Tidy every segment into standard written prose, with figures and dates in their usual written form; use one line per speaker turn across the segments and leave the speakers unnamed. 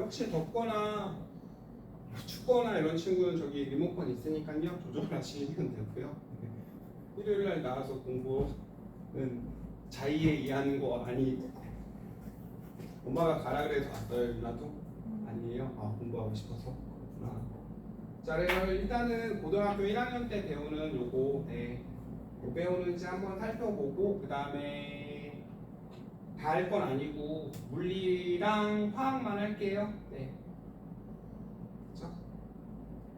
혹시 덥거나 춥거나 이런 친구는 저기 리모컨 있으니까요. 조절하시면 되고요. 일요일 날 나와서 공부는 자의에 의하는 거 아니 엄마가 가라 그래서 왔어요. 누나도? 아니에요? 아 공부하고 싶어서? 그렇구나. 자 그래서 일단은 고등학교 1학년 때 배우는 요거 뭐 배우는지 한번 살펴보고 그 다음에 다 할 건 아니고 물리랑 화학만 할게요. 그렇죠?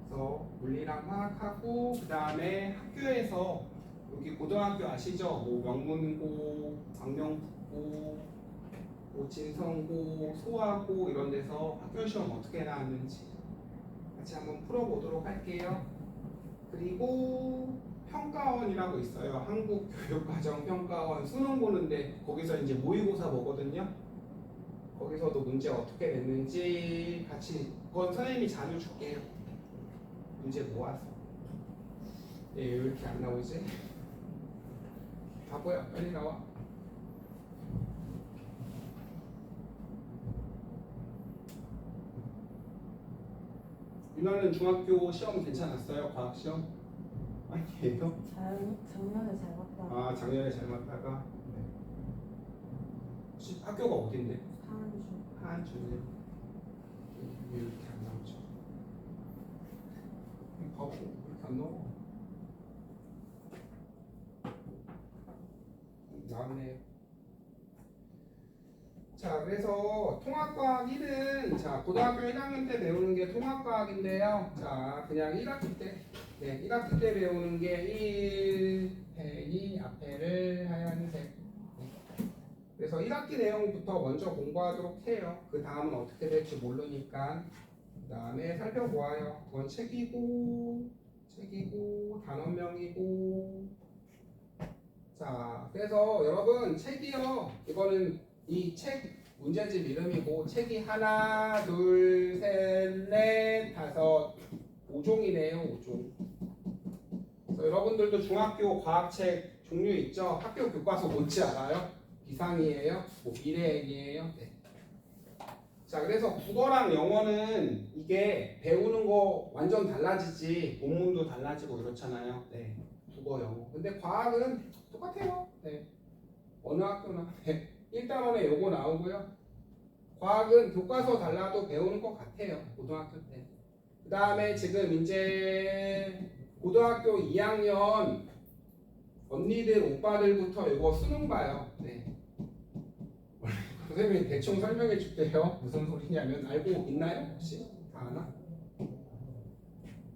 그래서 물리랑 화학하고 그 다음에 학교에서 여기 고등학교 아시죠? 뭐 명문고, 광명국고, 뭐 진성고, 소아고 이런 데서 학교 시험 어떻게 나왔는지 같이 한번 풀어보도록 할게요. 그리고 평가원이라고 있어요. 한국교육과정평가원 수능 보는데 거기서 이제 모의고사 보거든요. 거기서도 문제 어떻게 냈는지 같이 그건 선생님이 자료 줄게요. 문제 모아서. 왜 이렇게 안 나오지? 바보야 빨리 나와. 유나는 중학교 시험 괜찮았어요? 과학 시험? 아니에요?
작년에 잘 봤다.
아 작년에 잘 맞다가 혹시 학교가 어딘데?
하한주.
하안주네. 왜 이렇게 안 나오죠? 바보 왜 이렇게 안 나와? 나왔네요. 자 그래서 통합과학 1은 자 고등학교 1학년 때 배우는 게 통합과학인데요. 자 그냥 1학기 때 1학기 때 배우는 게 1, 펜이 앞에를 하얀색. 그래서 1학기 내용부터 먼저 공부하도록 해요. 그 다음은 어떻게 될지 모르니까 그 다음에 살펴보아요. 그건 책이고 단원명이고. 자 그래서 여러분 책이요. 이거는 이 책 문제집 이름이고 책이 하나, 둘, 셋, 넷, 다섯, 5종이네요. 5종. 그래서 여러분들도 중학교 과학책 종류 있죠? 학교 교과서 뭔지 알아요? 비상이에요? 뭐 미래행이에요? 자 그래서 국어랑 영어는 이게 배우는 거 완전 달라지지 본문도 달라지고 이렇잖아요. 국어, 영어. 근데 과학은 똑같아요. 어느 학교나. 1단원에 요거 나오고요. 과학은 교과서 달라도 배우는 것 같아요. 고등학교 때. 그 다음에 지금 이제 고등학교 2학년 언니들, 오빠들부터 이거 수능 봐요. 선생님이 대충 설명해 줄게요. 무슨 소리냐면 알고 있나요? 혹시? 다 아나?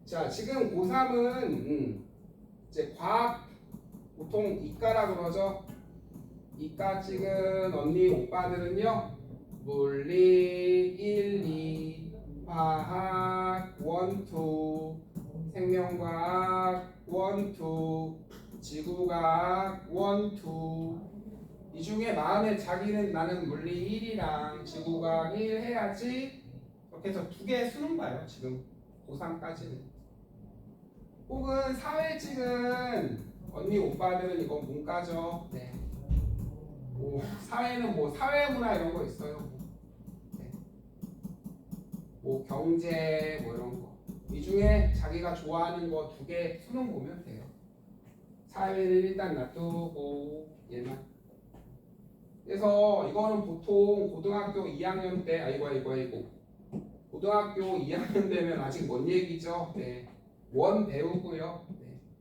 자, 지금 고3은 이제 과학 보통 이과라 그러죠. 이과 찍은 언니, 오빠들은요. 물리 1, 2, 화학 1, 2, 생명과학 1, 2, 지구과학 1, 2. 이 중에 마음에 자기는 나는 물리 1이랑 지구과학 1 해야지. 이렇게 해서 2개 수능 봐요. 지금 고3까지는. 혹은 사회 찍은 언니 오빠들은 이건 문과죠. 뭐 사회는 뭐 사회문화 이런 거 있어요. 뭐 경제 뭐 이런 거. 이 중에 자기가 좋아하는 거 2개 수능 보면 돼요. 사회는 일단 놔두고 얘만. 그래서 이거는 보통 고등학교 2학년 때 아이고 고등학교 2학년 되면 아직 먼 얘기죠. 원 배우고요.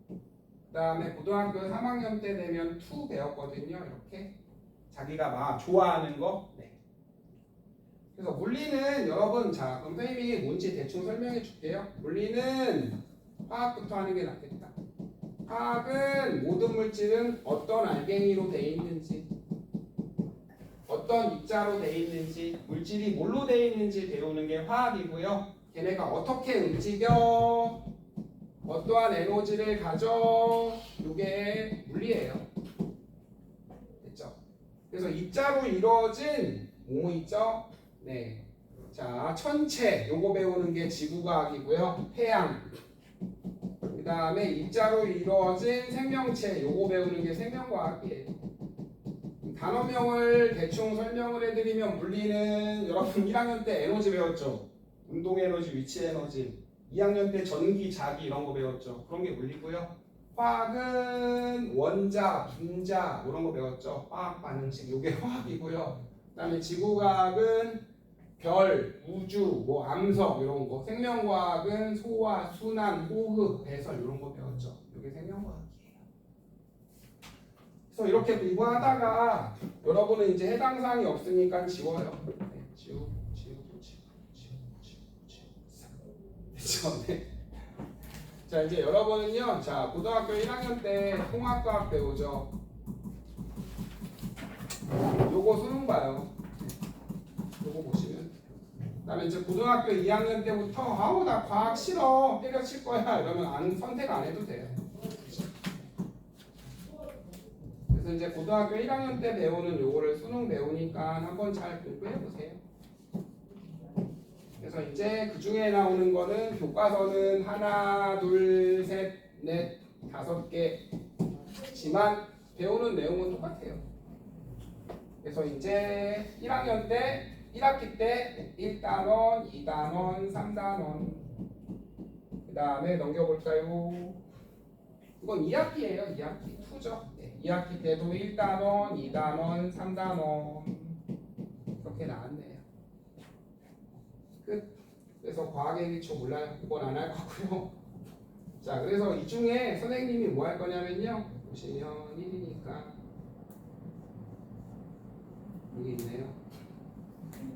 그 다음에 고등학교 3학년 때 되면 2 배웠거든요. 이렇게 자기가 막 좋아하는 거. 그래서 물리는 여러분 자 그럼 선생님이 뭔지 대충 설명해 줄게요. 물리는 화학부터 하는 게 낫겠다. 화학은 모든 물질은 어떤 알갱이로 되어 있는지 어떤 입자로 되어 있는지 물질이 뭘로 되어 있는지 배우는 게 화학이고요. 걔네가 어떻게 움직여 어떠한 에너지를 가져 이게 물리예요. 됐죠? 그래서 입자로 이루어진 뭐 있죠? 자 천체 요거 배우는 게 지구과학이고요. 태양 그 다음에 입자로 이루어진 생명체 요거 배우는 게 생명과학이에요. 단어명을 대충 설명을 해드리면 물리는 여러분 1학년 때 에너지 배웠죠? 운동 에너지, 위치 에너지. 2학년 때 전기, 자기 이런 거 배웠죠? 그런 게 물리고요. 화학은 원자, 분자 이런 거 배웠죠? 화학 반응식 이게 화학이고요. 그다음에 지구과학은 별, 우주, 뭐 암석 이런 거. 생명과학은 소화, 순환, 호흡, 배설 이런 거 배웠죠? 이게 생명과학이에요. 그래서 이렇게 공부하다가 여러분은 이제 해당 사항이 없으니까 지워요. 네, 지우고. 그렇죠? 네. 자 이제 여러분은요, 자 고등학교 1학년 때 통합과학 배우죠. 요거 수능 봐요. 요거 보시면. 그다음에 이제 고등학교 2학년 때부터 아우 나 과학 싫어 때려칠 거야 이러면 선택 안 해도 돼요. 그래서 이제 고등학교 1학년 때 배우는 요거를 수능 배우니까 한번 잘 공부해 보세요. 그래서 이제 그 중에 나오는 거는 교과서는 하나, 둘, 셋, 넷, 5개지만 배우는 내용은 똑같아요. 그래서 이제 1학년 때 1학기 때 1단원, 2단원, 3단원 그 다음에 넘겨볼까요? 이건 2학기예요. 2학기 2죠. 네, 2학기 때도 1단원, 2단원, 3단원 이렇게 나왔네요. 끝. 그래서 과학의 기초 몰라요. 이건 안 할 거고요. 자, 그래서 이 중에 선생님이 뭐 할 거냐면요. 보시면 1이니까 여기 있네요.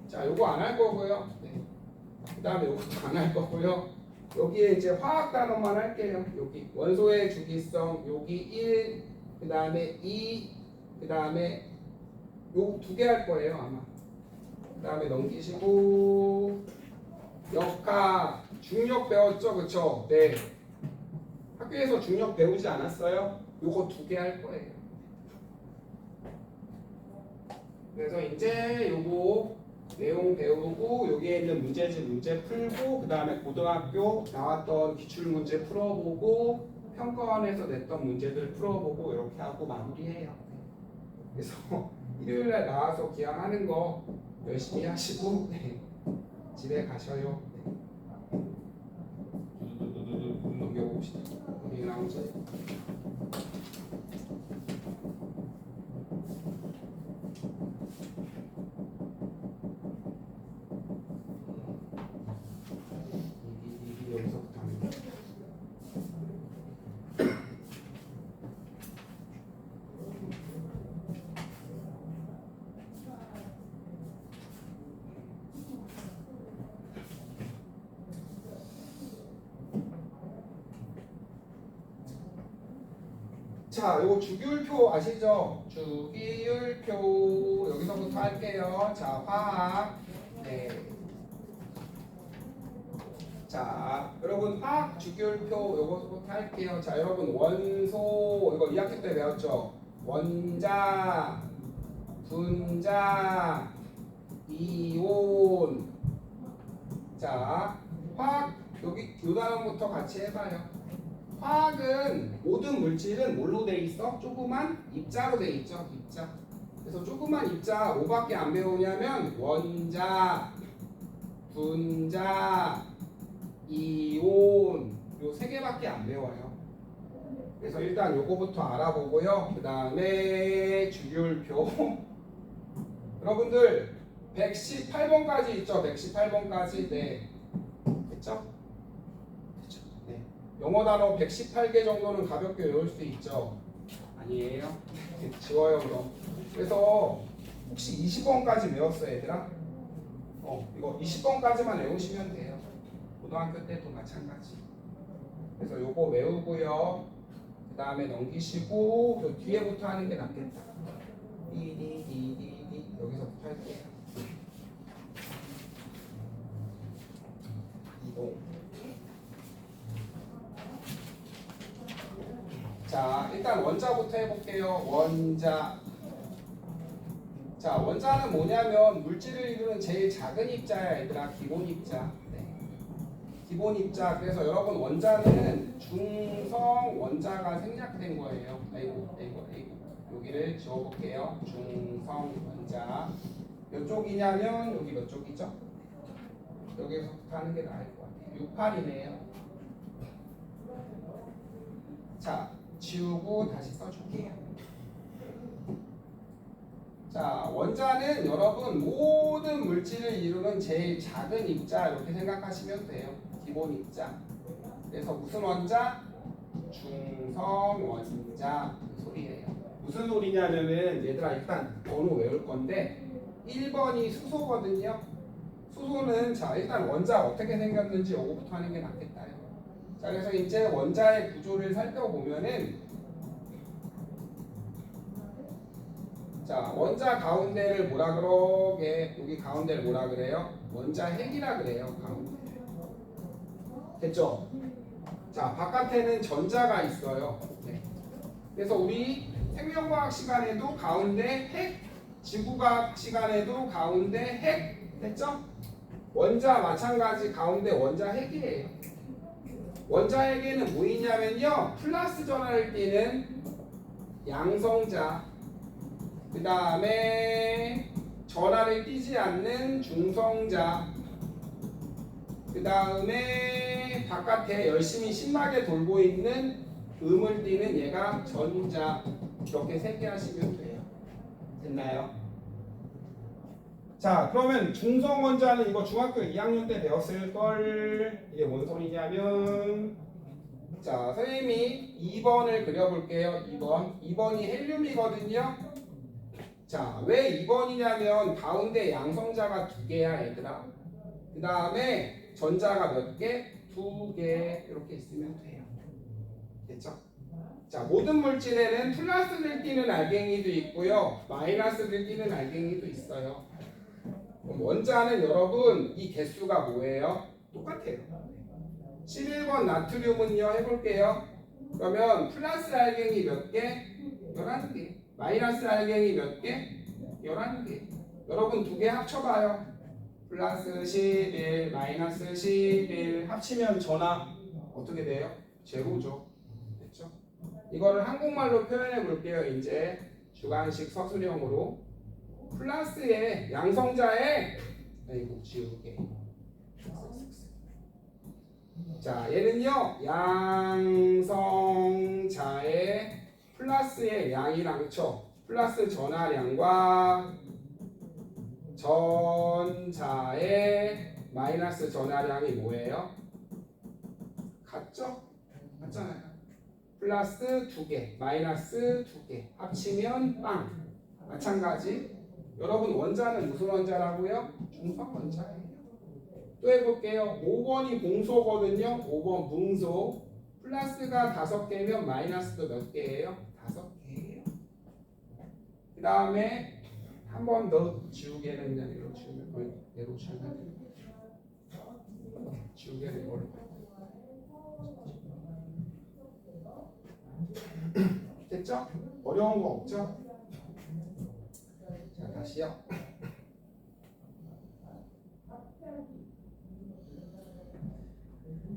자, 요거 안 할 거고요. 네. 그 다음에 요것도 안 할 거고요. 여기에 이제 화학 단어만 할게요. 여기 원소의 주기성, 여기 1, 그 다음에 2, 그 다음에 요 2개 할 거예요 아마. 그 다음에 넘기시고 역학, 중력 배웠죠, 그쵸? 네. 학교에서 중력 배우지 않았어요? 요거 2개 할 거예요. 그래서 이제 요거 내용 배우고 여기에 있는 문제집 문제 풀고 그 다음에 고등학교 나왔던 기출문제 풀어보고 평가원에서 냈던 문제들 풀어보고 이렇게 하고 마무리해요. 그래서 일요일날 나와서 기항하는 거 열심히 하시고 네. 집에 가셔요. 네. 넘겨봅시다. 어디 나오지? 여기서부터 하는 거. 자, 요거 주기율표 아시죠? 주기율표 여기서부터 할게요. 자, 화학. 네. 자, 여러분 화학 주기율표 요거부터 할게요. 자, 여러분 원소 이거 2학기 때 배웠죠? 원자, 분자, 이온. 자, 화학 여기 요 단원부터 같이 해봐요. 화학은 모든 물질은 뭘로 돼 있어? 조그만 입자로 돼 있죠. 입자. 그래서 조그만 입자 뭐밖에 안 배우냐면 원자, 분자, 이온 요 3개밖에 안 배워요. 그래서 일단 요거부터 알아보고요. 그 다음에 주기율표 여러분들 118번까지 있죠. 118번까지. 네. 됐죠? 됐죠? 네. 영어 단어 118개 정도는 가볍게 외울 수 있죠. 아니에요? 지워요 그럼. 그래서 혹시 20번까지 외웠어요 얘들아? 이거 20번까지만 외우시면 돼요. 고등학교 때도 마찬가지. 그래서 요거 외우고요. 그 다음에 넘기시고 그 뒤에부터 하는 게 낫겠다. 디디디디디 여기서부터 할게요. 이동. 자, 일단 원자부터 해볼게요. 원자. 자, 원자는 뭐냐면 물질을 이루는 제일 작은 입자야 얘들아. 기본 입자. 네. 기본 입자. 그래서 여러분 원자는 중성 원자가 생략된 거예요. 아이고. 여기를 지워볼게요. 중성 원자. 몇 쪽이냐면 여기 몇 쪽이죠? 여기서부터 하는 게 나을 것 같아요. 68이네요. 자, 지우고 다시 써줄게요. 자, 원자는 여러분 모든 물질을 이루는 제일 작은 입자 이렇게 생각하시면 돼요. 기본 입자. 그래서 무슨 원자? 중성 원자 그 소리예요. 무슨 소리냐면은 얘들아 일단 번호 외울 건데 1번이 수소거든요. 수소는 자 일단 원자 어떻게 생겼는지 요거부터 하는 게 낫겠다요. 자 그래서 이제 원자의 구조를 살펴보면은 자 원자 가운데를 뭐라 그러게 여기 가운데를 뭐라 그래요? 원자 핵이라 그래요. 가운데 됐죠? 자 바깥에는 전자가 있어요. 네. 그래서 우리 생명과학 시간에도 가운데 핵, 지구과학 시간에도 가운데 핵 됐죠? 원자 마찬가지 가운데 원자 핵이에요. 원자 핵에는 뭐 있냐면요 플러스 전하를 띠는 양성자 그 다음에 전하를 띠지 않는 중성자 그 다음에 바깥에 열심히 신나게 돌고 있는 음을 띠는 얘가 전자 이렇게 세 개 하시면 돼요. 됐나요? 자 그러면 중성원자는 이거 중학교 2학년 때 배웠을걸. 이게 뭔 소리냐면 자 선생님이 2번을 그려볼게요. 2번이 헬륨이거든요. 자 왜 2번이냐면 가운데 양성자가 2개야 얘들아. 그 다음에 전자가 몇 개? 2개 이렇게 있으면 돼요. 됐죠? 자 모든 물질에는 플러스를 띠는 알갱이도 있고요 마이너스를 띠는 알갱이도 있어요. 그럼 원자는 여러분 이 개수가 뭐예요? 똑같아요. 11번 나트륨은요 해볼게요. 그러면 플러스 알갱이 몇 개? 11개. 마이너스 알갱이 몇 개? 11개. 여러분 2개 합쳐봐요. 플러스 11 마이너스 11 합치면 전하 어떻게 돼요? 제로죠. 됐죠? 이거를 한국말로 표현해 볼게요. 이제 주관식 서술형으로 플러스에 양성자에 이거 지우개. 자 얘는요 양성자의 플러스의 양이랑 그쵸? 플러스 전하량과 전자의 마이너스 전하량이 뭐예요? 같죠? 같잖아요. 플러스 2개, 마이너스 2개 합치면 빵. 마찬가지. 여러분 원자는 무슨 원자라고요? 중성 원자예요. 또 해볼게요. 5번이 공소거든요. 5번 뭉소. 플러스가 5개면 마이너스도 몇 개예요? 5개예요. 그 다음에 한 번 더 지우개는 그냥 이렇게 지우면 얘로 지우면 돼요. 지우개는 이걸로. 됐죠? 어려운 거 없죠? 자 다시요.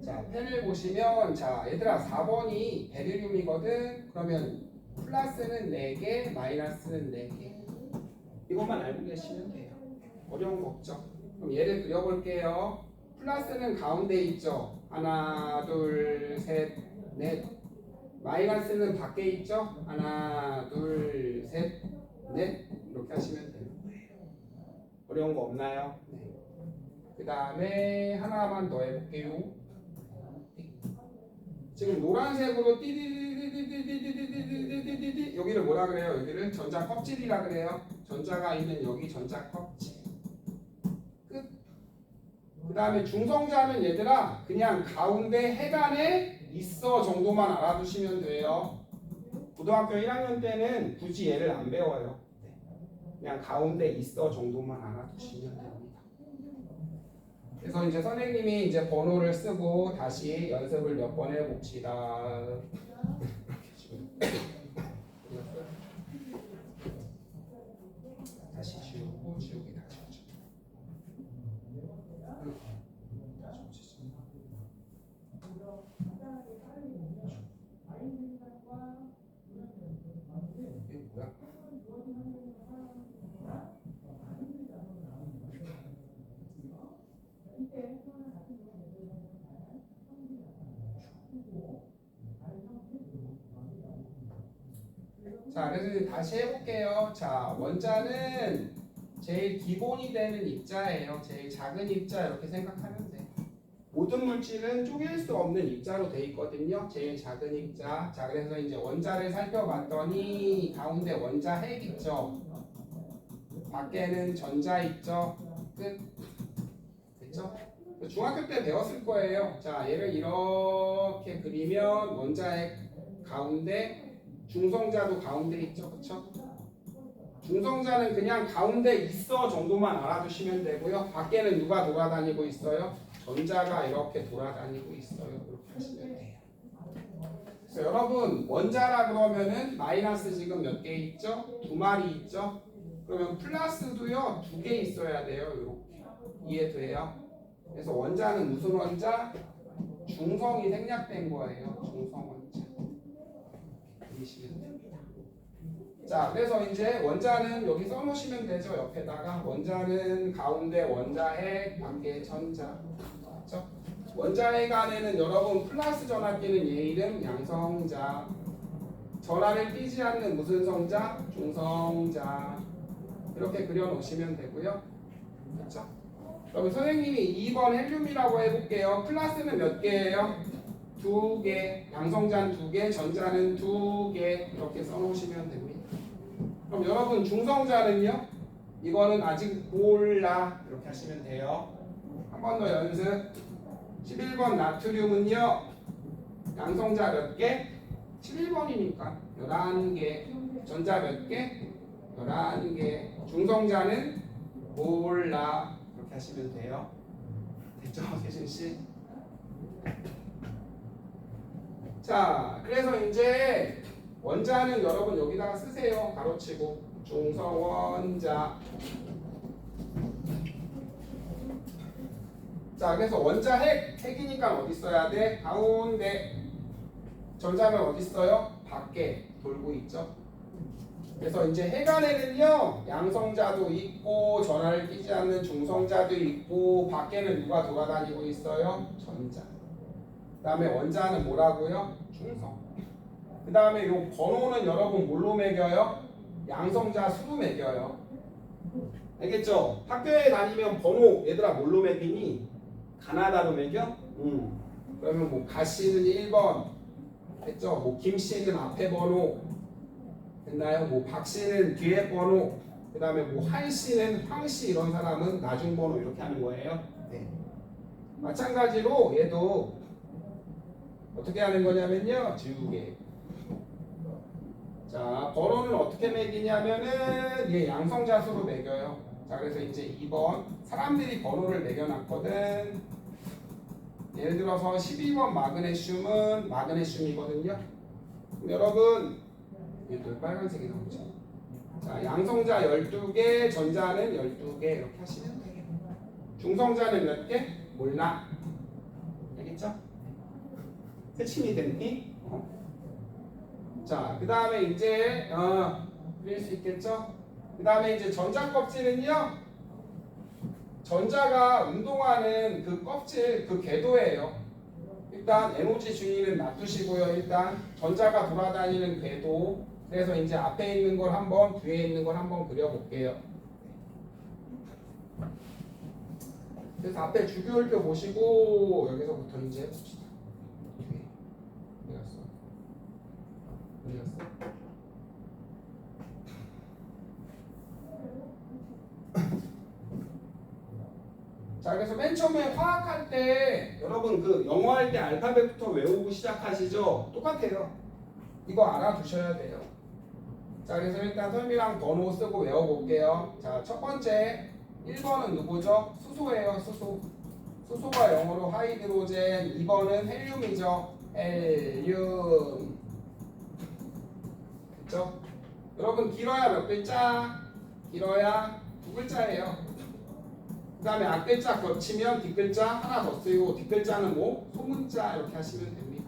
자 펜을 보시면 자 얘들아 4번이 베릴륨이거든. 그러면 플러스는 4개 마이너스는 4개 이것만 알고 계시면 돼요. 어려운 거 없죠? 그럼 얘를 그려볼게요. 플러스는 가운데 있죠. 하나 둘 셋 넷. 마이너스는 밖에 있죠. 하나 둘 셋 넷 이렇게 하시면 돼요. 어려운 거 없나요? 네. 그 다음에 하나만 더 해볼게요. 지금 노란색으로 띠디디디디디디디디디디디디 여기를 뭐라 그래요? 여기를 전자 껍질이라 그래요. 전자가 있는 여기 전자 껍질. 끝. 그 다음에 중성자는 얘들아 그냥 가운데 해간에 있어 정도만 알아두시면 돼요. 고등학교 1학년 때는 굳이 얘를 안 배워요. 그냥 가운데 있어 정도만 알아두시면 됩니다. 그래서 이제 선생님이 이제 번호를 쓰고 다시 연습을 몇 번 해봅시다. 다시 지우고 지우기 다시 하죠. 이게 뭐야? 자, 그래서 이제 다시 해볼게요. 자, 원자는 제일 기본이 되는 입자예요. 제일 작은 입자 이렇게 생각하면 돼. 모든 물질은 쪼갤 수 없는 입자로 돼 있거든요. 제일 작은 입자. 자, 그래서 이제 원자를 살펴봤더니 가운데 원자 핵 있죠. 밖에는 전자 있죠. 끝. 됐죠? 중학교 때 배웠을 거예요. 자, 얘를 이렇게 그리면 원자 핵 가운데 중성자도 가운데 있죠. 그쵸? 중성자는 그냥 가운데 있어 정도만 알아두시면 되고요. 밖에는 누가 돌아다니고 있어요? 전자가 이렇게 돌아다니고 있어요. 이렇게 하시면 돼요. 그래서 여러분 원자라 그러면은 마이너스 지금 몇 개 있죠? 2마리 있죠? 그러면 플러스도요 2개 있어야 돼요. 이렇게 이해돼요? 그래서 원자는 무슨 원자? 중성이 생략된 거예요. 중성 원자. 이해시면 됩니다. 자, 그래서 이제 원자는 여기 써놓으시면 되죠. 옆에다가 원자는 가운데 원자핵, 밖에 전자. 그렇죠? 원자핵 안에는 여러분 플러스 전압기는 얘 이름 양성자. 전하를 띄지 않는 무슨 성자? 중성자. 이렇게 그려놓으시면 되고요. 그렇죠? 그럼 선생님이 2번 헬륨이라고 해볼게요. 플러스는 몇 개예요? 2개. 양성자는 2개, 전자는 2개. 이렇게 써놓으시면 됩니다. 그럼 여러분 중성자는요? 이거는 아직 몰라. 이렇게 하시면 돼요. 한 번 더 연습. 11번 나트륨은요? 양성자 몇 개? 11번이니까 11개. 전자 몇 개? 11개. 중성자는 몰라. 이렇게 하시면 돼요. 됐죠? 세준씨? 자, 그래서 이제 원자는 여러분 여기다가 쓰세요. 가로치고 중성원자. 자, 그래서 원자 핵이니까 어디 써야 돼? 가운데. 전자는 어디 있어요? 밖에 돌고 있죠. 그래서 이제 핵 안에는요 양성자도 있고 전하를 끼지 않는 중성자도 있고 밖에는 누가 돌아다니고 있어요? 전자. 그 다음에 원자는 뭐라고요? 중성. 그 다음에 요 번호는 여러분 뭘로 매겨요? 양성자 수로 매겨요. 알겠죠? 학교에 다니면 번호 얘들아 뭘로 매기니? 가나다로 매겨? 그러면 뭐 가씨는 1번 됐죠? 뭐 김씨는 앞에 번호 됐나요? 뭐 박씨는 뒤에 번호 그 다음에 뭐 한씨는 황씨 이런 사람은 나중 번호 이렇게 하는 거예요. 네. 마찬가지로 얘도 어떻게 하는 거냐면요 지우개. 자, 번호는 어떻게 매기냐면은 얘 양성자수로 매겨요. 자, 그래서 이제 2번 사람들이 번호를 매겨놨거든. 예를 들어서 12번 마그네슘은 마그네슘이거든요. 여러분 얘도 빨간색이 나오죠. 자, 양성자 12개, 전자는 12개 이렇게 하시면 돼요. 중성자는 몇 개? 몰라. 알겠죠? 세침이 됐니? 자, 그 다음에 이제 그릴 수 있겠죠? 그 다음에 이제 전자 껍질은요 전자가 운동하는 그 껍질 그 궤도예요. 일단 에너지 주의는 놔두시고요. 일단 전자가 돌아다니는 궤도. 그래서 이제 앞에 있는 걸 한번 뒤에 있는 걸 한번 그려볼게요. 그래서 앞에 주기율표 보시고 여기서부터 이제 해봅시다. 어디 갔어? 자, 그래서 맨 처음에 화학할 때 여러분 그 영어 할 때 알파벳부터 외우고 시작하시죠? 똑같아요. 이거 알아두셔야 돼요. 자, 그래서 일단 설미랑 번호 쓰고 외워볼게요. 자, 첫 번째 1번은 누구죠? 수소예요. 수소. 수소가 영어로 하이드로젠. 2번은 헬륨이죠. 헬륨. 됐죠? 여러분 길어야 몇 글자? 길어야 2글자예요. 그 다음에 앞글자 겹치면 뒷글자 하나 더 쓰고 뒷글자는 뭐? 소문자 이렇게 하시면 됩니다.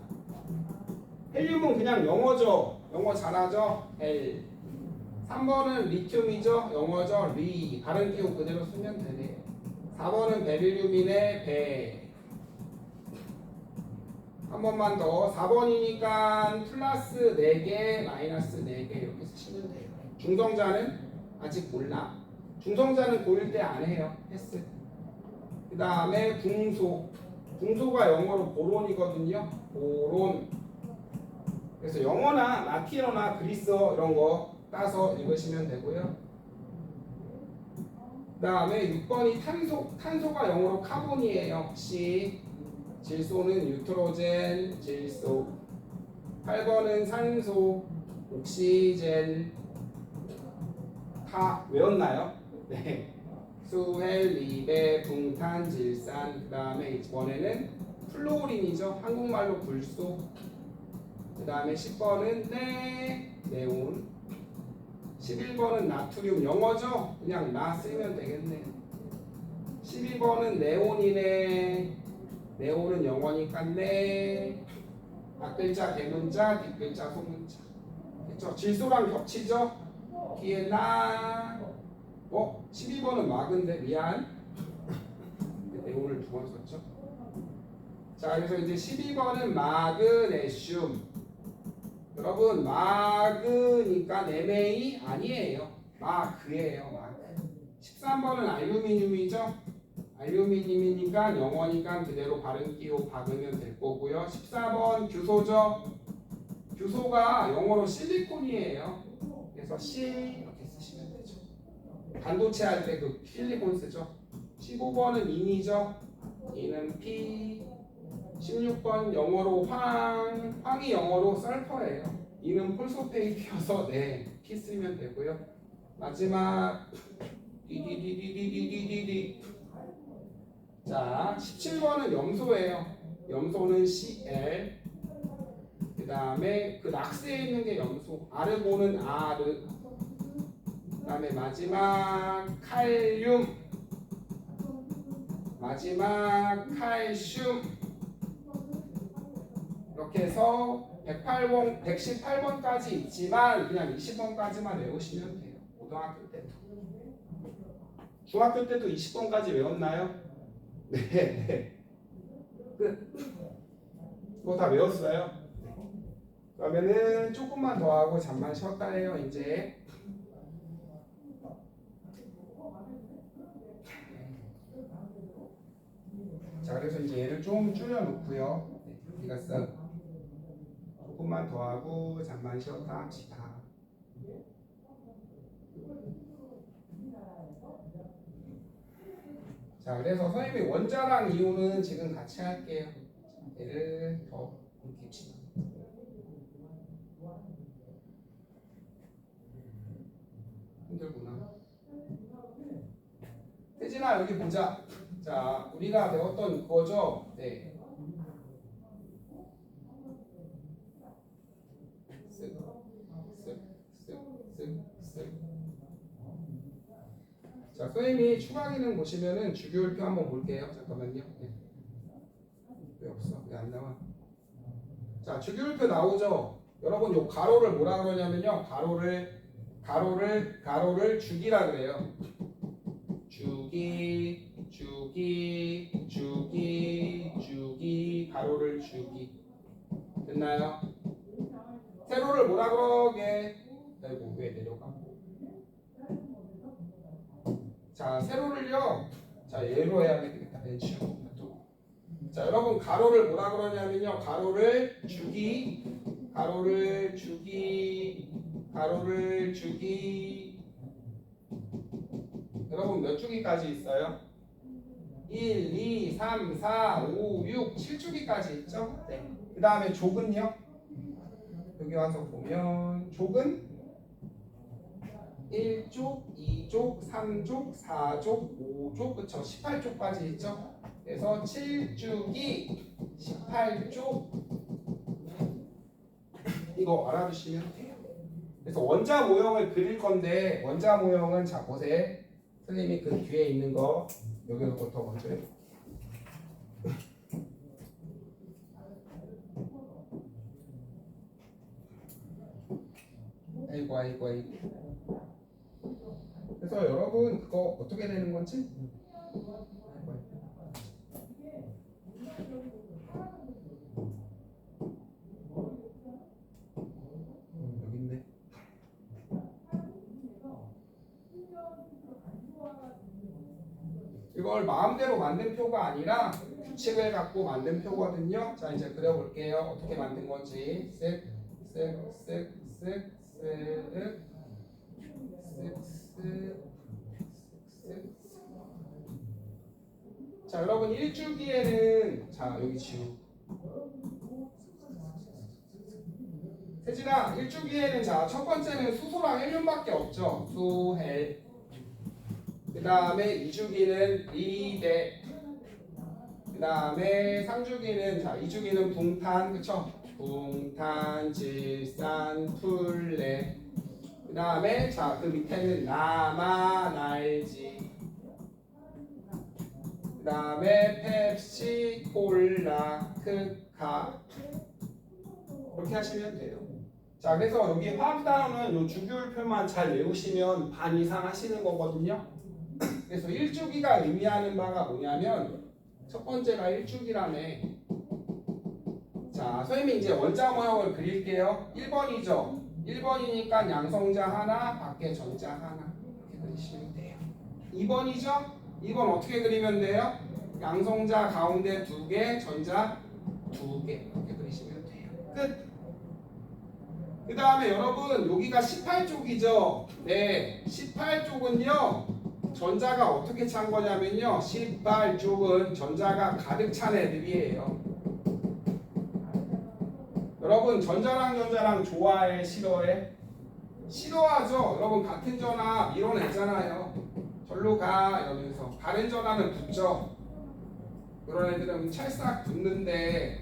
헬륨은 그냥 영어죠. 영어 잘하죠? L. 3번은 리튬이죠? 영어죠? 리. 발음 기호 그대로 쓰면 되네요. 4번은 베릴륨이네. 배. 한 번만 더. 4번이니까 플러스 4개, 마이너스 4개 이렇게 쓰시면 돼요. 중성자는 아직 몰라. 중성자는 고1 때 안 해요. 패스. 그 다음에 붕소. 붕소가 영어로 보론이거든요. 보론. 그래서 영어나 라틴어나 그리스어 이런 거 따서 읽으시면 되고요. 그 다음에 6번이 탄소. 탄소가 영어로 카본이에요. C. 질소는 유트로젠, 질소. 8번은 산소, 옥시젠. 다 외웠나요? 네. 수헬, 리베, 붕탄, 질산. 그 다음에 이번에는 플로린이죠. 한국말로 불소. 그 다음에 10번은 네온. 11번은 나트륨. 영어죠? 그냥 나 쓰면 되겠네. 12번은 네온이네. 네온은 영어니까 네. 앞글자 대문자, 뒷글자 소문자. 그렇죠? 질소랑 겹치죠? 뒤에 나. 12번은 마그인데 미안. 네온을 두 번 썼죠? 자, 그래서 이제 12번은 마그네슘. 여러분 마그니까 네메이 아니에요. 마그예요. 마그. 13번은 알루미늄이죠. 알루미늄이니까 영어니까 그대로 발음 끼고 박으면 될 거고요. 14번 규소죠. 규소가 영어로 실리콘이에요. 그래서 C 이렇게 쓰시면 되죠. 반도체 할 때 그 실리콘 쓰죠. 15번은 인이죠. 인은 P. 16번 영어로 황. 황이 영어로 설퍼예요. 인은 폴소페이트여서 네, P 쓰면 되고요. 마지막 디디디디디디디디. 자, 17번은 염소예요. 염소는 Cl. 그 다음에 그 낙스에 있는 게 염소. 아르곤은 아르. 그 다음에 마지막 칼륨. 마지막 칼슘. 이렇게 해서 118번까지 있지만 그냥 20번까지만 외우시면 돼요. 고등학교 때도. 중학교 때도 20번까지 외웠나요? 네. 끝. 그거 다 외웠어요? 그러면은 조금만 더 하고 잠만 쉬었다 해요. 이제 자, 그래서 이제 얘를 좀 줄여놓고요. 우리가 조금만 더 하고 잠만 쉬었다 합시다. 자, 그래서 선생님이 원자랑 이온은 지금 같이 할게요. 얘를 더 옮깁시다. 힘들구나. 혜진아 여기 보자. 자, 우리가 배웠던 그거죠? 네. 자, 선생님이 추가 기능 보시면은 주기율표 한번 볼게요. 잠깐만요. 네. 왜 없어? 왜 안 나와? 자, 주기율표 나오죠? 여러분 요 가로를 뭐라 그러냐면요. 가로를 주기라 그래요. 주기, 가로를 주기. 됐나요? 세로를 뭐라 그러게? 아이고, 왜 내려가? 자, 세로를요. 자, 얘로 해야 되겠다. 벤치로. 자, 여러분 가로를 뭐라 그러냐면요. 가로를 주기. 여러분 몇 주기까지 있어요? 1, 2, 3, 4, 5, 6, 7주기까지 있죠? 네. 그 다음에 족은요? 여기 와서 보면 족은 1족, 2족, 3족, 4족, 5족, 그쵸? 18족까지 있죠? 그래서 7주기, 18족 이거 알아두시면 돼요. 그래서 원자 모형을 그릴 건데 원자 모형은 자 보세요. 선생님이 그 뒤에 있는 거 여기서부터 먼저 해요. 아이고 아이고 아이고. 그래서 여러분 그거 어떻게 되는 건지? 여기 있네. 이걸 마음대로 만든 표가 아니라 규칙을 갖고 만든 표거든요. 자 이제 그려볼게요. 어떻게 만든 건지. 자 여러분 1주기에는 자 여기 지우. 세진아 1주기에는 자 첫 번째는 수소랑 헬륨밖에 없죠. 수헬. 그 다음에 2주기는 리데. 그 다음에 3주기는 자 2주기는 붕탄 그쵸? 붕탄, 질산, 풀레. 그 다음에 자 그 밑에는 나마, 날지. 그 다음에 펩시, 콜라, 크카. 이렇게 하시면 돼요. 자 그래서 여기 화학 단어는 요 주기율표만 잘 외우시면 반 이상 하시는 거거든요. 그래서 1주기가 의미하는 바가 뭐냐면 첫 번째가 1주기라네. 자 선생님이 이제 원자 모형을 그릴게요. 1번이죠. 1번이니까 양성자 하나, 밖에 전자 하나 이렇게 그리시면 돼요. 2번이죠. 2번 어떻게 그리면 돼요? 양성자 가운데 2개, 전자 2개 이렇게 그리시면 돼요. 끝. 그 다음에 여러분 여기가 18쪽이죠. 네, 18쪽은요. 전자가 어떻게 찬 거냐면요. 18쪽은 전자가 가득 찬 애들이에요. 여러분 전자랑 전자랑 좋아해? 싫어해? 싫어하죠. 여러분 같은 전화 밀어내잖아요. 절로 가 이러면서. 다른 전화는 붙죠. 그런 애들은 찰싹 붙는데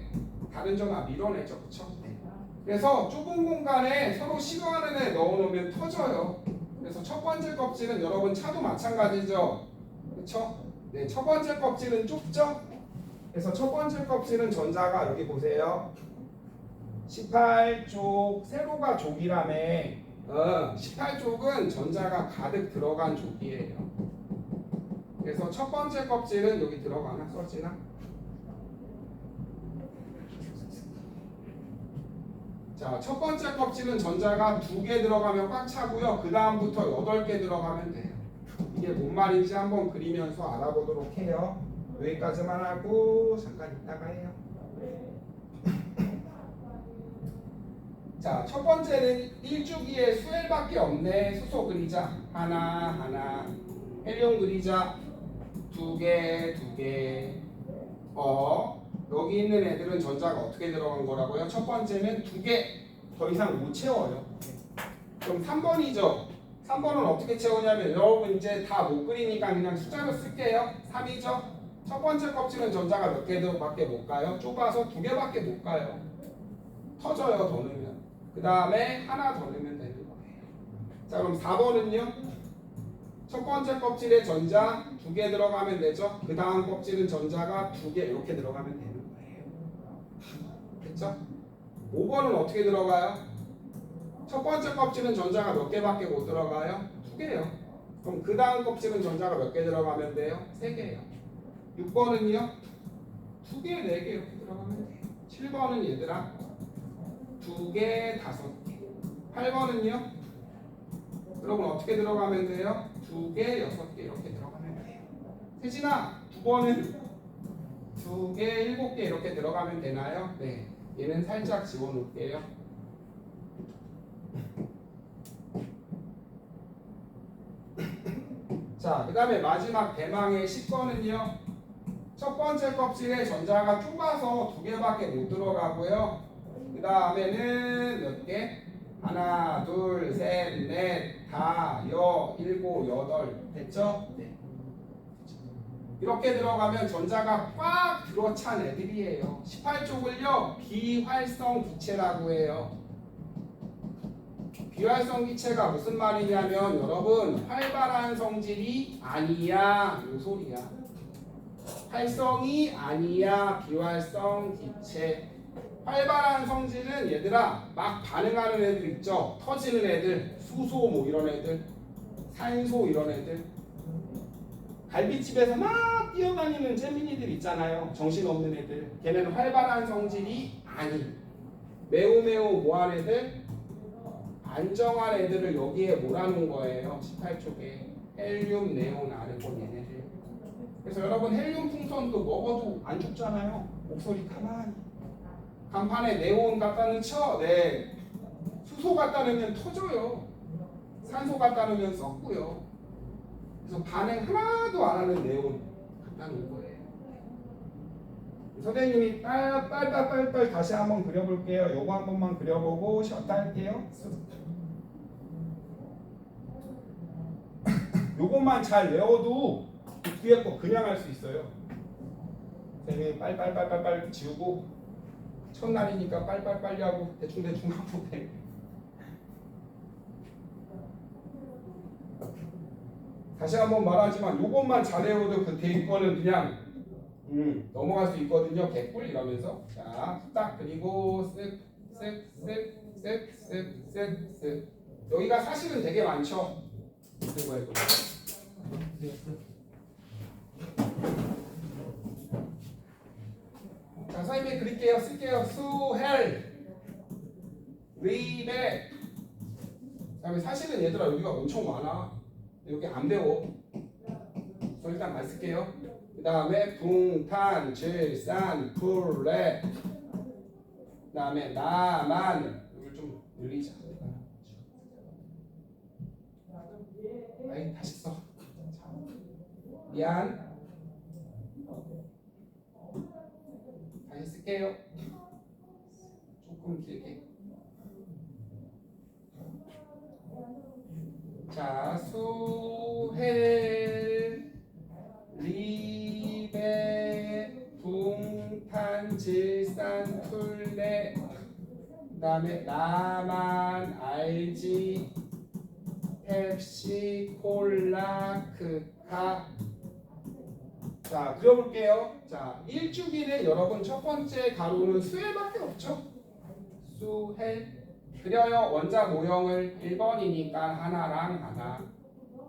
다른 전화 밀어내죠. 그쵸? 그래서 좁은 공간에 서로 싫어하는 애 넣어놓으면 터져요. 그래서 첫 번째 껍질은 여러분 차도 마찬가지죠. 그쵸? 네, 첫 번째 껍질은 좁죠? 그래서 첫 번째 껍질은 전자가 여기 보세요. 18쪽, 세로가 족이라며. 18쪽은 전자가 가득 들어간 족이에요. 그래서 첫 번째 껍질은 여기 들어가나? 써지나? 자, 첫 번째 껍질은 전자가 2개 들어가면 꽉 차고요. 그 다음부터 8개 들어가면 돼요. 이게 뭔 말인지 한번 그리면서 알아보도록 해요. 여기까지만 하고 잠깐 이따가 해요. 자, 첫 번째는 1주기에 수헬밖에 없네. 수소 그리자. 하나. 헬륨 그리자. 2개. 여기 있는 애들은 전자가 어떻게 들어간 거라고요? 첫 번째는 2개. 더 이상 못 채워요. 그럼 3번이죠. 3번은 어떻게 채우냐면 여러분 이제 다 못 그리니까 그냥 숫자로 쓸게요. 3이죠. 첫 번째 껍질은 전자가 몇 개밖에 못 가요? 좁아서 2개밖에 못 가요. 터져요. 더 넣으면. 그 다음에 하나 더 넣으면 되는 거예요. 자 그럼 4번은요. 첫 번째 껍질에 전자 2개 들어가면 되죠. 그 다음 껍질은 전자가 2개 이렇게 들어가면 되는 거예요. 됐죠? 5번은 어떻게 들어가요? 첫 번째 껍질은 전자가 몇 개밖에 못 들어가요? 2개요. 그럼 그 다음 껍질은 전자가 몇 개 들어가면 돼요? 3개요. 6번은요? 2개, 4개 이렇게 들어가면 돼요. 7번은 얘들아 2개, 5개. 8번은요? 여러분 어떻게 들어가면 돼요? 2개, 6개 이렇게 들어가면 돼요. 세진아 9번은 2개, 7개 이렇게 들어가면 되나요? 네. 얘는 살짝 지워놓을게요. 자, 그 다음에 마지막 대망의 10번은요. 첫 번째 껍질에 전자가 좁아서 2개밖에 못 들어가고요. 그 다음에는 몇 개? 하나, 둘, 셋, 넷, 다, 일곱, 여덟. 됐죠? 네. 이렇게 들어가면 전자가 꽉 들어찬 애들이에요. 18쪽을요 비활성 기체라고 해요. 비활성 기체가 무슨 말이냐면 여러분 활발한 성질이 아니야 이 소리야. 활성이 아니야 비활성 기체. 활발한 성질은 얘들아 막 반응하는 애들 있죠. 터지는 애들, 수소 뭐 이런 애들, 산소 이런 애들. 갈비집에서 막 뛰어다니는 잼민이들 있잖아요. 정신없는 애들. 걔네는 활발한 성질이 아닌 매우 뭐한 애들? 안정한 애들을 여기에 몰아놓은 거예요. 18쪽에 헬륨, 네온, 아르곤 얘네들. 그래서 여러분 헬륨 풍선도 먹어도 안 죽잖아요. 목소리 가만히. 간판에 네온 갖다 넣죠? 네. 수소 갖다 넣으면 터져요. 산소 갖다 넣으면 썩고요. 그래서 반응 하나도 안 하는 네온 갖다 놓은 거예요. 선생님이 빨빨 다시 한번 그려볼게요. 요거 한 번만 그려보고 쉬었다 할게요. 요것만 잘 외워도 그 뒤에 거 그냥 할 수 있어요. 선생님이 빨빨 지우고 첫날이니까 빨리 하고 대충 하고 돼. 다시 한번 말하지만 요것만 잘 외워도 그 뒤에 거는 그냥 넘어갈 수 있거든요. 개꿀 이러면서 자 딱 그리고 쓱 여기가 사실은 되게 많죠. 그리고 해도 자 선생님이 그릴게요. 쓸게요. 수헬 리백. 그다음에 사실은 얘들아 여기가 엄청 많아. 여기 안 배워. 그래서 일단 안 쓸게요. 그 다음에 붕탄, 질산, 풀레. 그 다음에 나만. 이걸 좀 늘리자. 아이 다시 써. 미안. 다시 쓸게요. 조금 길게. 자, 수헬 리베 붕탄 질산 풀레 그 다음에 나만 알지 펩시 콜라 크카. 자 그려볼게요. 자 1주기는 여러분 첫 번째 가로는 수헬밖에 없죠. 수헬 그려요. 원자 모형을 1번이니까 하나랑 하나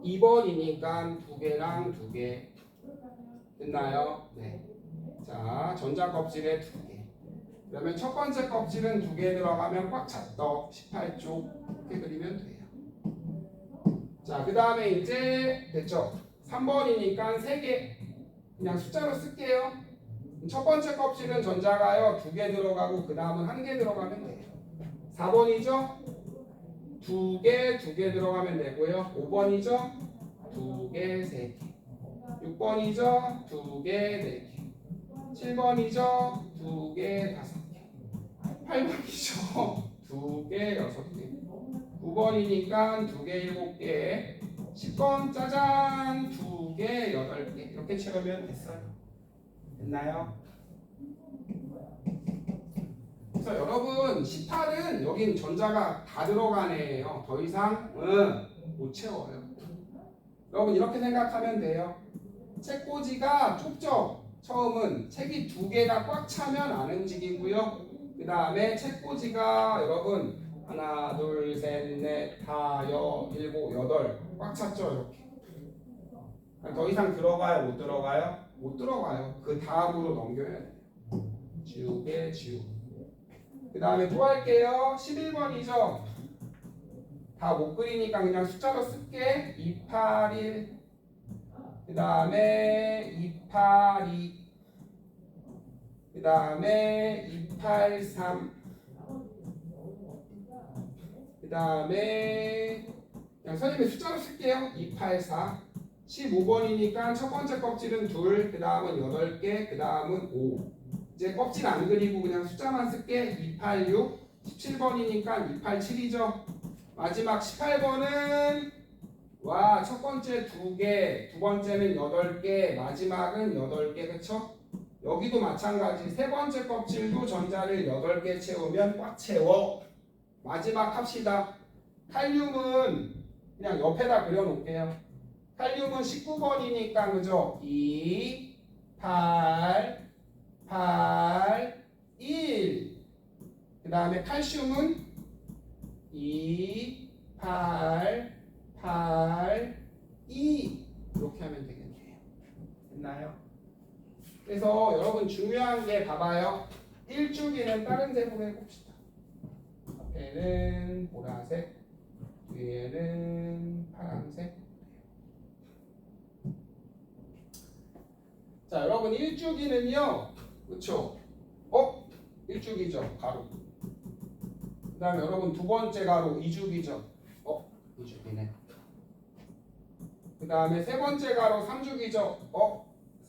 2번이니까 두 개랑 두 개. 됐나요? 네. 자 전자 껍질에 두 개. 그러면 첫 번째 껍질은 두 개 들어가면 꽉 찼떡 18쪽 이렇게 그리면 돼요. 자 그 다음에 이제 됐죠? 3번이니까 3개 그냥 숫자로 쓸게요. 첫 번째 껍질은 전자가요 2개 들어가고 그 다음은 1개 들어가면 돼요. 4번이죠? 2개 들어가면 되고요. 5번이죠? 2개 3개. 6번이죠? 2개 4개. 7번이죠? 2개 5개. 8번이죠? 2개 6개. 9번이니까 2개 7개. 10번 짜잔 2개 8개. 이렇게 채우면 됐어요. 됐나요? 그래서 여러분 18은 여긴 전자가 다 들어간 애예요. 더 이상 못 채워요. 여러분 이렇게 생각하면 돼요. 책꽂이가 좁죠. 처음은 책이 2개가 꽉 차면 안 움직이고요. 그 다음에 책꽂이가 여러분 하나 둘 셋 넷 다섯 일곱 여덟 꽉 찼죠. 이렇게 더 이상 들어가요? 못 들어가요? 못 들어가요. 그 다음으로 넘겨야 돼요. 지우개 지우개. 그 다음에 또 할게요. 11번이죠. 다 못 그리니까 그냥 숫자로 쓸게. 281. 그 다음에 282. 그 다음에 283. 그 다음에 그냥 선생님이 숫자로 쓸게요. 284. 15번이니까 첫 번째 껍질은 2. 그 다음은 8개. 그 다음은 5. 이제 껍질 안 그리고 그냥 숫자만 쓸게. 286. 17번이니까 287이죠. 마지막 18번은 와, 첫 번째 2개, 두 번째는 8개, 마지막은 8개. 그쵸? 여기도 마찬가지. 세 번째 껍질도 전자를 8개 채우면 꽉 채워. 마지막 합시다. 칼륨은 그냥 옆에다 그려놓을게요. 칼륨은 19번이니까 그죠? 2, 8, 8, 1. 그 다음에 칼슘은 2, 8, 8, 2 이렇게 하면 되겠네요. 됐나요? 그래서 여러분 중요한 게 봐봐요. 1주기는 다른 색으로 해봅시다. 앞에는 보라색, 뒤에는 파란색. 자, 여러분 1주기는요. 그쵸? 1주기죠. 가로. 그 다음에 여러분 두 번째 가로 2주기죠. 2주기네. 그 다음에 세 번째 가로 3주기죠.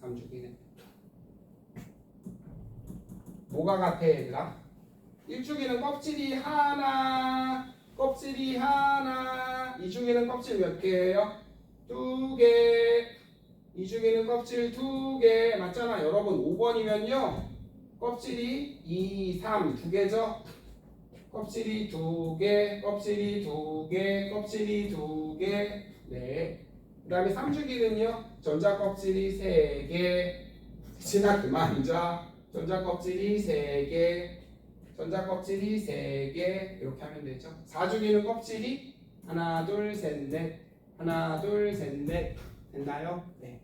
3주기네. 뭐가 같아 얘들아? 1주기는 껍질이 하나, 껍질이 하나. 2주기는 껍질 몇 개예요? 2개. 2주기는 껍질 2개. 맞잖아. 여러분 5번이면요. 껍질이 2, 3 2개죠? 껍질이 2개, 껍질이 2개, 껍질이 2개. 네. 그 다음에 3주기는요. 전자 껍질이 3개. 진아 그만 앉아. 전자 껍질이 3개. 전자 껍질이 3개. 이렇게 하면 되죠. 4주기는 껍질이 하나, 둘, 셋, 넷. 하나, 둘, 셋, 넷. 됐나요? 네.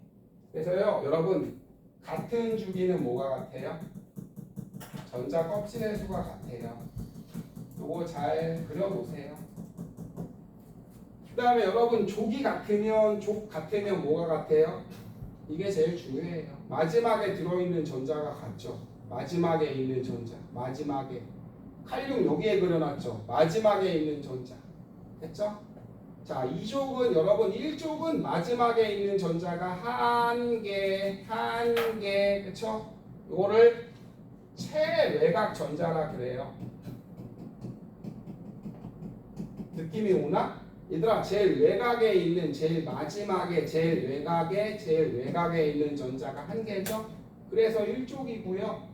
그래서요, 여러분 같은 주기는 뭐가 같아요? 전자 껍질의 수가 같아요. 요거 잘 그려놓으세요. 그 다음에 여러분 족 같으면 뭐가 같아요? 이게 제일 중요해요. 마지막에 들어있는 전자가 같죠. 마지막에 있는 전자. 마지막에 칼륨 여기에 그려놨죠. 마지막에 있는 전자. 됐죠? 자, 2족은 여러분 1족은 마지막에 있는 전자가 한 개, 그쵸? 이거를 최외곽 전자라 그래요. 느낌이 오나? 얘들아, 제일 외곽에 있는 제일 마지막에 제일 외곽에 있는 전자가 한 개죠. 그래서 1족이고요.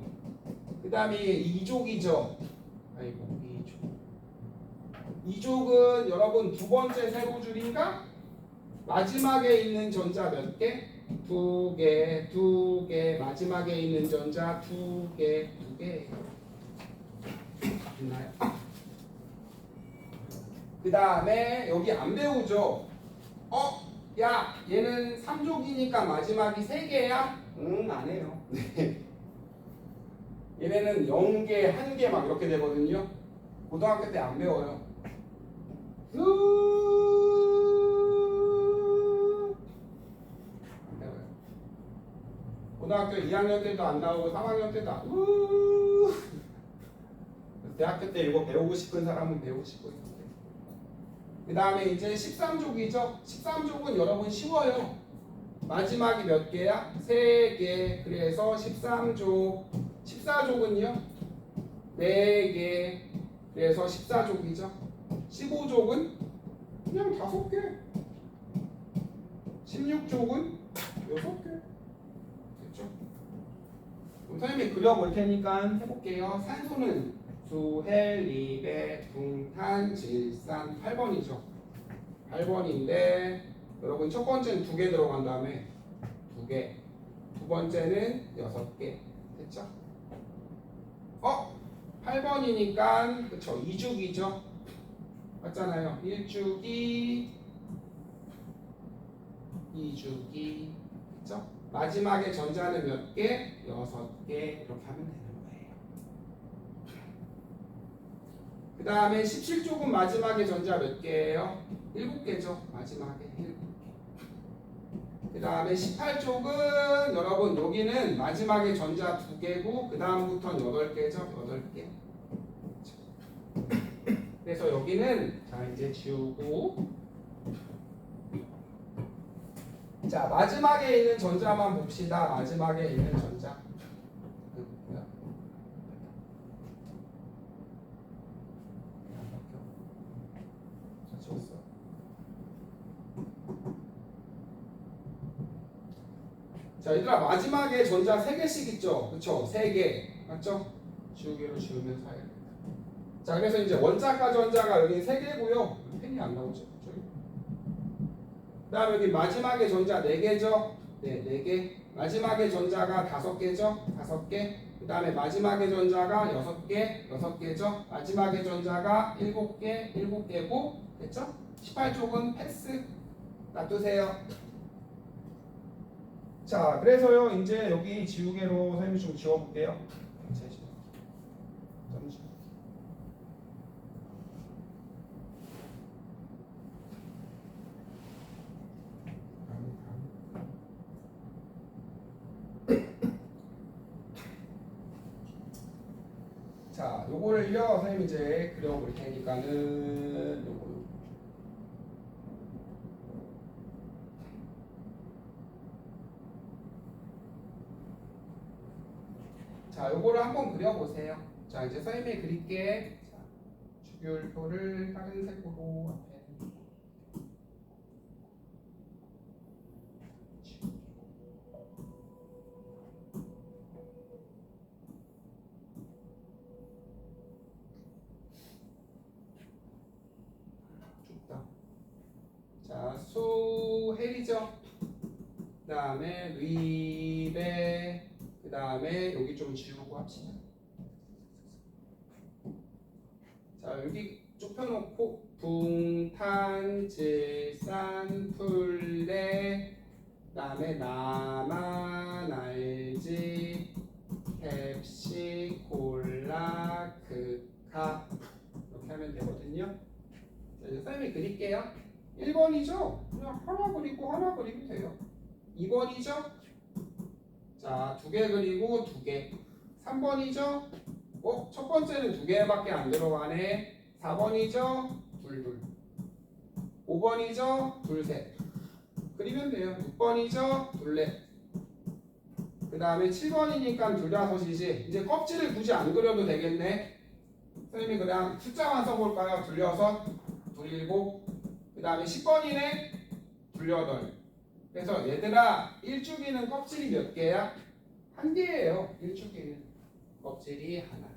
그 다음에 2족이죠. 아이고 2족은 여러분 두 번째 세로줄인가? 마지막에 있는 전자 몇 개? 2개. 마지막에 있는 전자 2개. 있나요? 그 다음에 여기 안 배우죠? 야, 얘는 3족이니까 마지막이 3개야? 안 해요. 얘네는 0개, 1개 막 이렇게 되거든요. 고등학교 때 안 배워요. 안 배워요. 고등학교 2학년 때도 안 나오고 3학년 때도 대학교 때 이거 배우고 싶은 사람은 배우시고 있는데. 그 다음에 이제 13족이죠. 13족은 여러분 쉬워요. 마지막이 몇 개야? 3개. 그래서 13족. 14족은요? 4개. 그래서 14족이죠. 15족은 그냥 5개. 16족은 6개. 됐죠? 그럼 선생님이 그려볼 테니까 해볼게요. 산소는 수, 헬, 리베, 붕탄, 질산. 8번이죠. 8번인데 여러분 첫 번째는 2개 들어간 다음에 2개. 두 번째는 6개. 됐죠? 8번이니까 그쵸 2주기죠. 맞잖아요. 1주기, 2주기. 그쵸? 마지막에 전자는 몇 개? 6개. 이렇게 하면 되는 거예요. 그 다음에 17쪽은 마지막에 전자 몇 개예요? 7개죠. 마지막에 7개. 그 다음에 18쪽은 여러분 여기는 마지막에 전자 2개고 그 다음부터는 8개죠. 8개. 그래서 여기는 자 이제 지우고 자 마지막에 있는 전자만 봅시다. 마지막에 있는 전자. 자, 얘들아 마지막에 전자 3개씩 있죠? 그쵸? 3개. 맞죠? 지우개로 지우면서 해야겠다. 자, 그래서 이제 원자과 전자가 여기 3개고요. 펜이 안 나오죠? 저기. 그 다음에 여기 마지막에 전자 4개죠? 네, 4개. 마지막에 전자가 5개죠? 5개. 그 다음에 마지막의 전자가 6개죠. 마지막의 전자가 7개고 됐죠? 18쪽은 패스 놔두세요. 자, 그래서요 이제 여기 지우개로 선생님이 좀 지워볼게요. 잠시. 자, 요거를요 선생님 이제 그려볼 테니까는 요거. 자, 요거를 한번 그려보세요. 자, 이제 선생님이 그릴게. 자, 주기율표를 다른 색으로 앞에. 좁다. 자, 수헬이죠. 그 다음에 리베. 그 다음에 여기 좀 지우고 합시다. 자, 여기 좁혀놓고 붕탄, 질산, 풀레, 그 다음에 나마, 날지, 펩시, 콜라, 극하 이렇게 하면 되거든요. 자, 이제 선생님이 그릴게요. 1번이죠? 그냥 하나 그리고 하나 그리면 돼요. 2번이죠? 자, 2개 그리고 2개. 3번이죠? 첫 번째는 2개밖에 안 들어가네. 4번이죠? 둘. 5번이죠? 둘, 셋. 그리면 돼요. 6번이죠? 둘, 그 다음에 7번이니까 둘, 다섯이지. 이제 껍질을 굳이 안 그려도 되겠네. 선생님이 그냥 숫자만 써볼까요? 둘, 여섯, 둘, 일곱. 그 다음에 10번이네? 둘, 여덟. 그래서 얘들아 1주기는 껍질이 몇 개야? 한 개예요. 1주기는 껍질이 하나.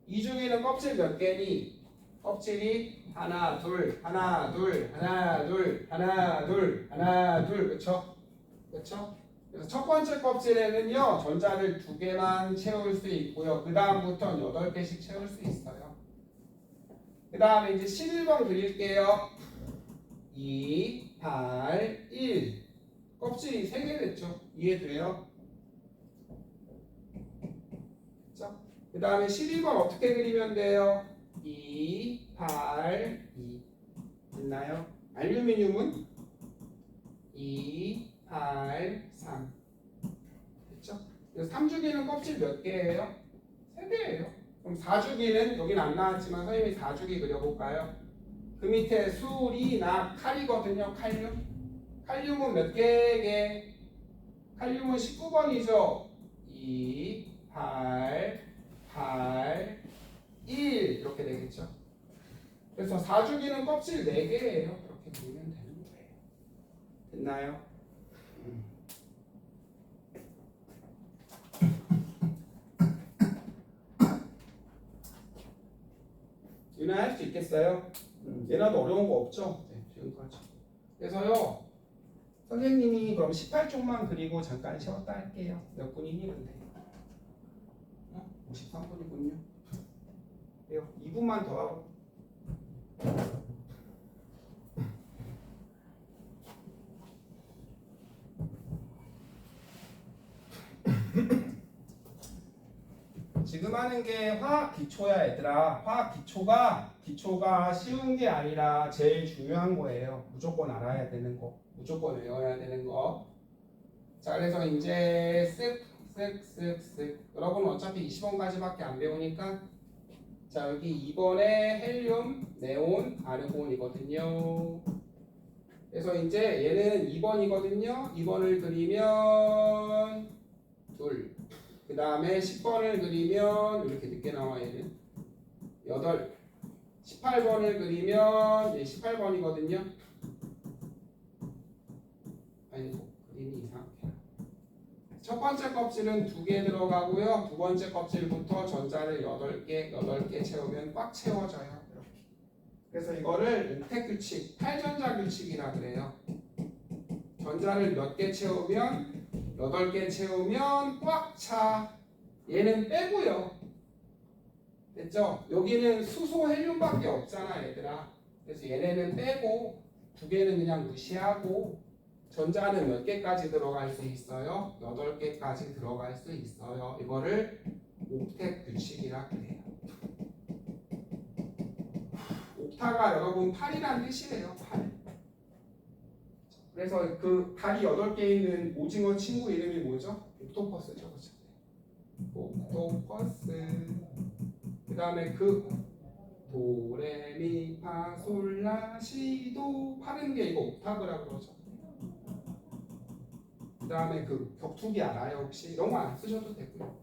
2주기는 껍질 몇 개니? 껍질이 하나 둘 하나 둘 하나 둘 하나 둘 하나 둘. 그쵸? 그래서 첫 번째 껍질에는요 전자를 2개만 채울 수 있고요. 그 다음부터는 8개씩 채울 수 있어요. 그 다음에 이제 11번 그릴게요. 2, 8, 1. 껍질이 3개 됐죠? 이해돼요? 그 다음에 12번 어떻게 그리면 돼요? 2, 8, 2. 됐나요? 알루미늄은 2, 8, 3. 됐죠? 그래서 3주기는 껍질 몇 개예요? 3개예요. 그럼 4주기는 여긴 안 나왔지만 선생님이 4주기 그려볼까요? 그 밑에 수리, 나, 칼이거든요. 칼륨은 몇 개? 칼륨은 19번이죠. 2, 8, 8, 1 이렇게 되겠죠. 그래서 4주기는 껍질 4개예요. 그렇게 보면 되는 거예요. 됐나요? 유나 할 수 있겠어요? 얘나도 어려운 거 없죠? 네, 지금까지. 그래서요 선생님이 그럼 18쪽만 그리고 잠깐 쉬었다 할게요. 몇 분이니 근데? 53분이군요. 2분만 더 하고. 지금 하는 게 화학 기초야 얘들아. 화학 기초가 쉬운 게 아니라 제일 중요한 거예요. 무조건 알아야 되는 거, 무조건 외워야 되는 거. 자, 그래서 이제 쓱 여러분 어차피 20번까지밖에 안 배우니까 자, 여기 2번에 헬륨, 네온, 아르곤이거든요. 그래서 이제 얘는 2번이거든요. 2번을 그리면 둘. 그 다음에 10번을 그리면 이렇게 늦게 나와 얘는 8. 18번을 그리면 얘 18번이거든요. 아이고 그림이 이상하게. 첫 번째 껍질은 2개 들어가고요. 두 번째 껍질부터 전자를 8개 채우면 꽉 채워져요. 이렇게. 그래서 이거를 옥텟 규칙, 8전자 규칙이라 그래요. 전자를 몇 개 채우면 8개 채우면 꽉 차. 얘는 빼고요. 됐죠? 여기는 수소 헬륨밖에 없잖아 얘들아. 그래서 얘네는 빼고 두 개는 그냥 무시하고 전자는 몇 개까지 들어갈 수 있어요? 8개까지 들어갈 수 있어요. 이거를 옥텟 규칙이라고 해요. 옥타가 여러분 8이란 뜻이에요. 8. 그래서 그 달이 8개 있는 오징어 친구 이름이 뭐죠? 옥토퍼스죠. 그렇죠? 옥토퍼스. 그 다음에 그 도레미파솔라시도 파는 게 이거 옥타브라고 그러죠. 그 다음에 그 격투기 알아요 혹시? 이런 거 안 쓰셔도 되고요.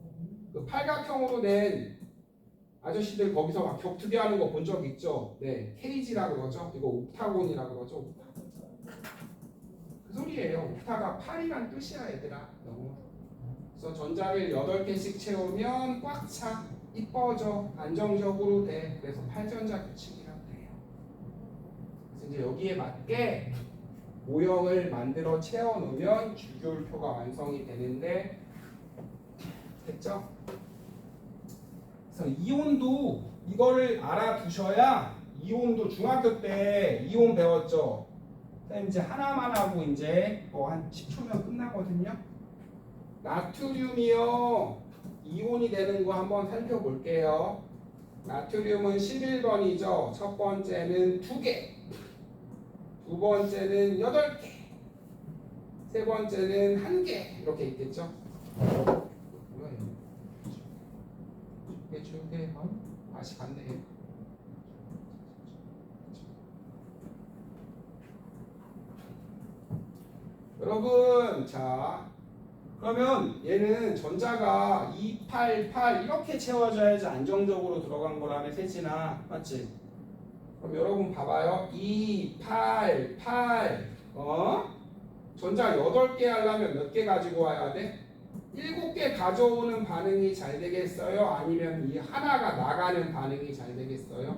그 팔각형으로 된 아저씨들 거기서 막 격투기 하는 거 본 적 있죠? 네, 케이지라고 그러죠. 이거 옥타곤이라고 그러죠. 옥타. 그 소리예요. 옥타가 8이란 뜻이야 얘들아. 너무. 그래서 전자를 8개씩 채우면 꽉 차. 이뻐져. 안정적으로 돼. 그래서 8전자 규칙이라고 해요. 그래서 이제 여기에 맞게 모형을 만들어 채워놓으면 주기율표가 완성이 되는데 됐죠? 그래서 이온도 이거를 알아두셔야 이온도 중학교 때 이온 배웠죠? 이제 하나만 하고 이제 한 10초면 끝나거든요. 나트륨이요 이온이 되는 거 한번 살펴볼게요. 나트륨은 11번이죠. 첫 번째는 2개, 두 번째는 8개, 세 번째는 1개 이렇게 있겠죠. 주게 다시 갔네. 여러분 자 그러면 얘는 전자가 2, 8, 8 이렇게 채워져야지 안정적으로 들어간 거라며 세진아 맞지? 그럼 여러분 봐봐요. 2, 8, 8 전자 8개 하려면 몇 개 가지고 와야 돼? 7개 가져오는 반응이 잘 되겠어요? 아니면 이 하나가 나가는 반응이 잘 되겠어요?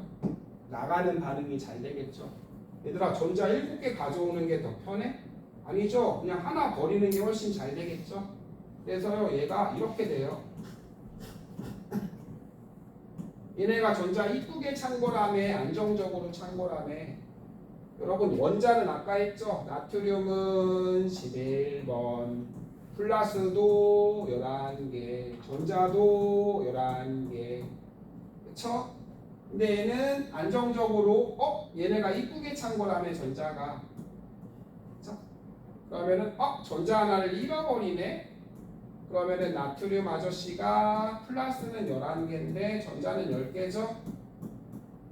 나가는 반응이 잘 되겠죠. 얘들아 전자 7개 가져오는 게 더 편해? 아니죠. 그냥 하나 버리는 게 훨씬 잘 되겠죠. 그래서요 얘가 이렇게 돼요. 얘네가 전자 이쁘게 찬 거라며 안정적으로 찬 거라며. 여러분 원자는 아까 했죠. 나트륨은 11번, 플라스도 11개, 전자도 11개. 그쵸? 근데 얘는 안정적으로 얘네가 이쁘게 찬 거라며 전자가. 그쵸? 그러면은 전자 하나를 잃어버리네. 그러면은 나트륨 아저씨가 플러스는 11개인데 전자는 10개죠?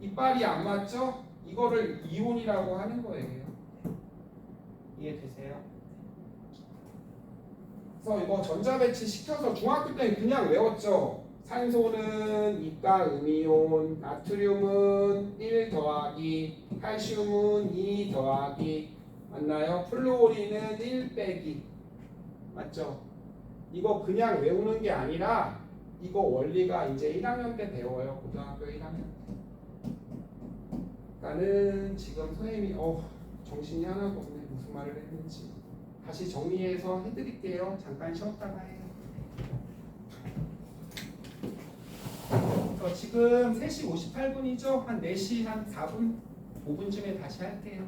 이빨이 안 맞죠? 이거를 이온이라고 하는 거예요. 이해되세요? 그래서 이거 전자 배치 시켜서 중학교 때는 그냥 외웠죠. 산소는 2가 음이온, 나트륨은 1 더하기, 칼슘은 2 더하기, 맞나요? 플루오린은 1 빼기, 맞죠? 이거 그냥 외우는 게 아니라 이거 원리가 이제 1학년 때 배워요. 고등학교 1학년 때. 나는 지금 선생님이 정신이 하나도 없네. 무슨 말을 했는지 다시 정리해서 해드릴게요. 잠깐 쉬었다가 해요. 지금 3시 58분이죠? 한 4시 한 4분 5분쯤에 다시 할게요.